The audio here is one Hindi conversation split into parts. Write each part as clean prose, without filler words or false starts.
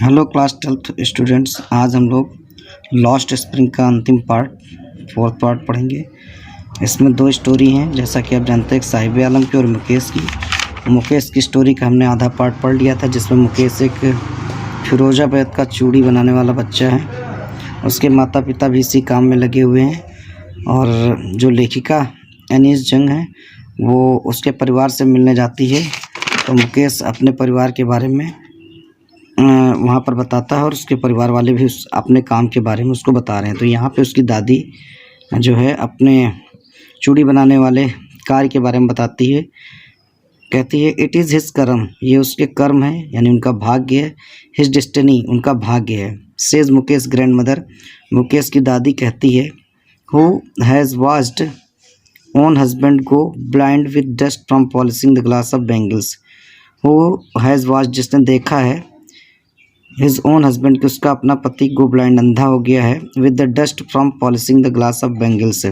हेलो क्लास 12th स्टूडेंट्स, आज हम लोग लॉस्ट स्प्रिंग का अंतिम पार्ट 4th पार्ट पढ़ेंगे। इसमें दो स्टोरी हैं, जैसा कि आप जानते हैं, एक साहिब आलम की और मुकेश की। मुकेश की स्टोरी का हमने आधा पार्ट पढ़ लिया था, जिसमें मुकेश एक फिरोजाबाद का चूड़ी बनाने वाला बच्चा है। उसके माता पिता भी इसी काम में लगे हुए हैं, और जो लेखिका अनीस जंग है वो उसके परिवार से मिलने जाती है। तो मुकेश अपने परिवार के बारे में वहाँ पर बताता है, और उसके परिवार वाले भी अपने काम के बारे में उसको बता रहे हैं। तो यहाँ पे उसकी दादी जो है अपने चूड़ी बनाने वाले कार्य के बारे में बताती है। कहती है, इट इज़ हिज कर्म, ये उसके कर्म है, यानी उनका भाग्य है। हिज डेस्टिनी, उनका भाग्य है। Says Mukesh grand mother, Mukesh की दादी कहती है, who has watched own husband go blind with dust from polishing the glass of bangles. Who has watched, जिसने देखा है, हिज ओन हस्बैंड कि उसका अपना पति गो ब्लाइंड, अंधा हो गया है, with the dust from polishing the glass of bangles,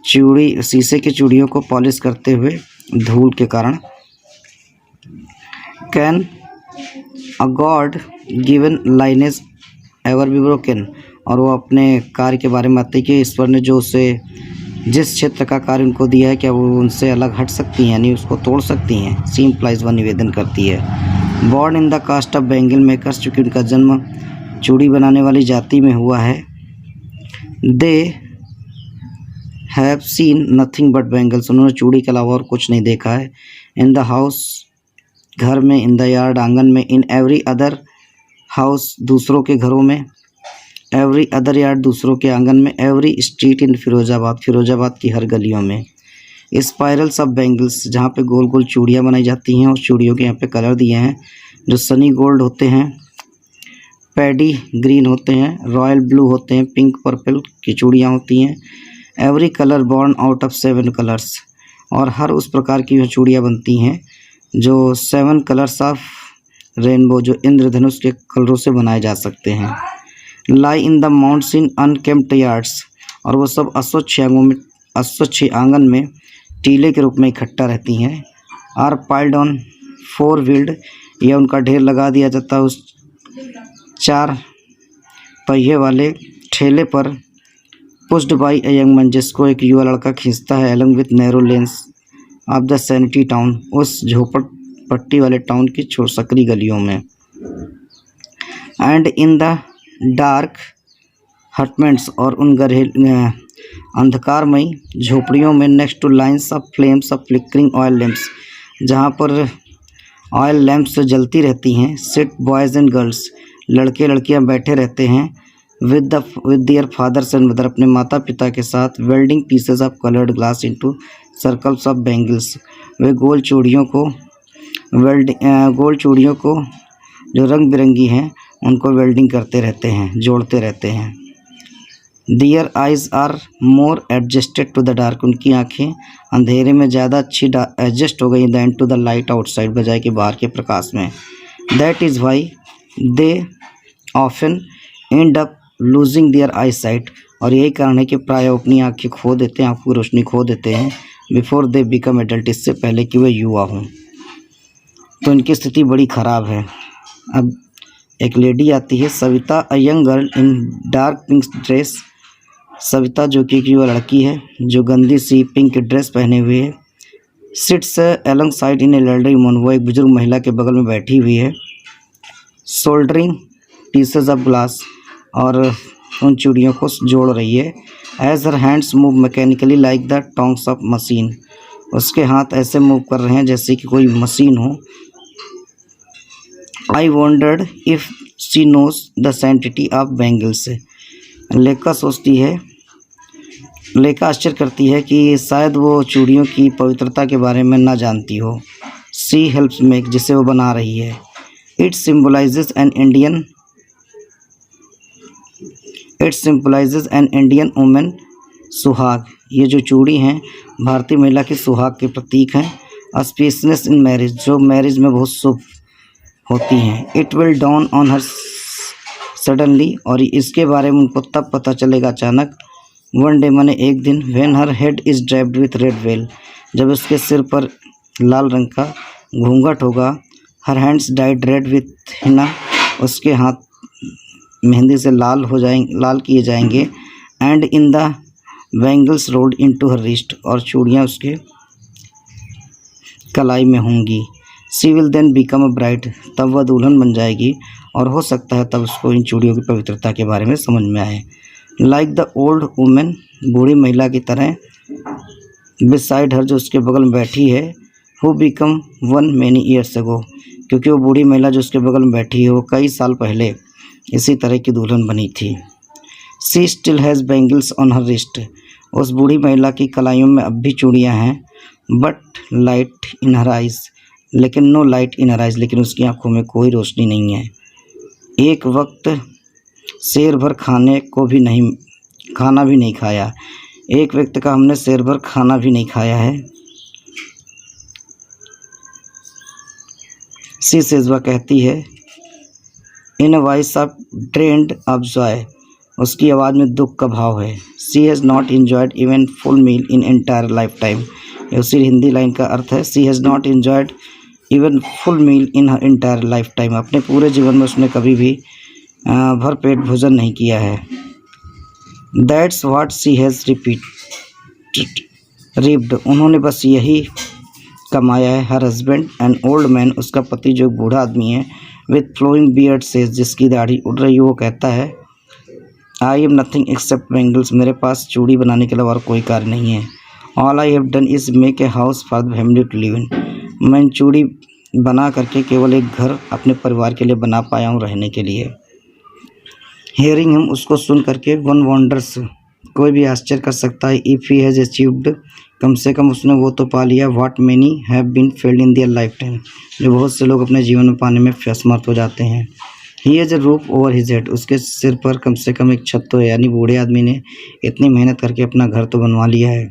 चूड़ी शीशे की चूड़ियों को पॉलिश करते हुए धूल के कारण। Can a God given lineage ever be broken, और वो अपने कार्य के बारे में बताती है कि ईश्वर ने जो उसे जिस क्षेत्र का कार्य उनको दिया है, क्या वो उनसे अलग हट सकती हैं, यानी उसको तोड़ सकती हैं। सी इम्प्लाइज, वह निवेदन करती है। Born in the caste of bangle makers, चूँकि उनका जन्म चूड़ी बनाने वाली जाति में हुआ है। They have seen nothing but bangles, उन्होंने चूड़ी के अलावा और कुछ नहीं देखा है। इन द हाउस, घर में, इन द यार्ड, आंगन में, इन एवरी अदर हाउस, दूसरों के घरों में, एवरी अदर यार्ड, दूसरों के आंगन में, every street in Firozabad, Firozabad की हर गलियों में। स्पाइरल्स ऑफ बैंगल्स, जहाँ पे गोल गोल चूड़ियाँ बनाई जाती हैं, और चूड़ियों के यहाँ पे कलर दिए हैं जो सनी गोल्ड होते हैं, पैडी ग्रीन होते हैं, रॉयल ब्लू होते हैं, पिंक पर्पल की चूड़ियाँ होती हैं। Every colour born out of 7 colours, और हर उस प्रकार की जो चूड़ियाँ बनती हैं जो 7 कलर्स ऑफ रेनबो, जो इंद्रधनुष के कलरों से बनाए जा सकते हैं। Lie in the mounds in unkempt yards, और वो सब अस्वच्छ आंगन में टीले के रूप में इकट्ठा रहती हैं। आर पाइल्ड ऑन 4 व्हील्ड, यह उनका ढेर लगा दिया जाता है उस 4 पहिए वाले ठेले पर। Pushed by a young man, जिसको एक युवा लड़का खींचता है। Along with narrow lens of the sanity town, उस झोपड़पट्टी वाले टाउन की सकरी गलियों में। And in the dark hutments, और उन अंधकारमयी झोपड़ियों में, next two lines of flames of flickering oil lamps, जहाँ पर ऑयल लैम्प्स जलती रहती हैं। सिट बॉयज़ एंड गर्ल्स, लड़के लड़कियाँ बैठे रहते हैं। With their fathers and mother, अपने माता पिता के साथ। Welding pieces of coloured glass into circles of bangles, वे गोल चूड़ियों को जो रंग बिरंगी हैं उनको वेल्डिंग करते रहते हैं, जोड़ते रहते हैं। Their eyes are more adjusted to the dark, उनकी आँखें अंधेरे में ज़्यादा अच्छी एडजस्ट हो गई than to the light outside, बजाय के बाहर के प्रकाश में। That is why they often end up losing their eyesight, और यही कारण है कि प्राय अपनी आँखें खो देते हैं, आँखों की रोशनी खो देते हैं। बिफोर दे बिकम एडल्ट, इससे पहले कि वे युवा हों। तो इनकी स्थिति बड़ी ख़राब है। अब एक लेडी आती है, Savita, a young girl in dark pink dress. Savita, जो कि एक युवा लड़की है जो गंदी सी पिंक ड्रेस पहने हुए है। Sits along side in elderly woman, वो एक बुजुर्ग महिला के बगल में बैठी हुई है। सोल्डरिंग पीसेज ऑफ ग्लास, और उन चूड़ियों को जोड़ रही है। As her hands move mechanically like the tongs of machine, उसके हाथ ऐसे मूव कर रहे हैं जैसे कि कोई मशीन हो। I wondered if she knows the sanctity of bangles, लेखा आश्चर्य करती है कि शायद वो चूड़ियों की पवित्रता के बारे में ना जानती हो। सी हेल्प्स मेक, जिसे वो बना रही है। It symbolises an Indian women सुहाग, ये जो चूड़ी हैं भारतीय महिला के सुहाग के प्रतीक हैं। स्पेसनेस इन मैरिज, जो मैरिज में बहुत शुभ होती हैं। It will down on her suddenly, और इसके बारे में उनको तब पता चलेगा अचानक। वन डे, माने एक दिन। When her head is draped with red veil, जब उसके सिर पर लाल रंग का घूंघट होगा। Her hands dyed red with henna, उसके हाथ मेहंदी से लाल किए जाएंगे। And in the bangles rolled into her wrist, और चूड़ियाँ उसके कलाई में होंगी। She will then become a bride, तब वह दुल्हन बन जाएगी, और हो सकता है तब उसको इन चूड़ियों की पवित्रता के बारे में समझ में आए। लाइक द ओल्ड वुमेन, बूढ़ी महिला की तरह, बिसाइड हर, जो उसके बगल में बैठी है, who become one many years ago, क्योंकि वो बूढ़ी महिला जो उसके बगल में बैठी है वो कई साल पहले इसी तरह की दुल्हन बनी थी। She still has bangles on her wrist, उस बूढ़ी महिला की कलाइयों में अब भी चूड़ियाँ हैं। But light in her eyes, लेकिन no light in her eyes, लेकिन उसकी आंखों में कोई रोशनी नहीं है। एक वक्त शेर भर खाना भी नहीं खाया, एक व्यक्ति का हमने शेर भर खाना भी नहीं खाया है। सी सेज, वह कहती है, in a voice of drained of joy, उसकी आवाज़ में दुख का भाव है। She has not enjoyed even full meal in entire lifetime, उसी हिंदी लाइन का अर्थ है, she has not enjoyed even full meal in her entire lifetime, अपने पूरे जीवन में उसने कभी भी भरपेट भोजन नहीं किया है। That's what she has reaped, उन्होंने बस यही कमाया है। Her husband and old man, उसका पति जो बूढ़ा आदमी है, विथ फ्लोइंग बियर्ड सेज, जिसकी दाढ़ी उड़ रही है, वो कहता है, I am nothing accept bangles, मेरे पास चूड़ी बनाने के अलावा और कोई कार्य नहीं है। All I have done is make a house for the family to live in, मैं चूड़ी बना करके केवल एक घर अपने परिवार के लिए बना पाया हूँ रहने के लिए। हियरिंग हिम, उसको सुन करके, वन वंडर्स, कोई भी आश्चर्य कर सकता है, इफ़ ही हैज़ अचीव्ड, कम से कम उसने वो तो पा लिया, what many have been failed in their lifetime, जो बहुत से लोग अपने जीवन में पाने में असमर्थ हो जाते हैं। He has a roof over his head, उसके सिर पर कम से कम एक छत तो है, यानी बूढ़े आदमी ने इतनी मेहनत करके अपना घर तो बनवा लिया है।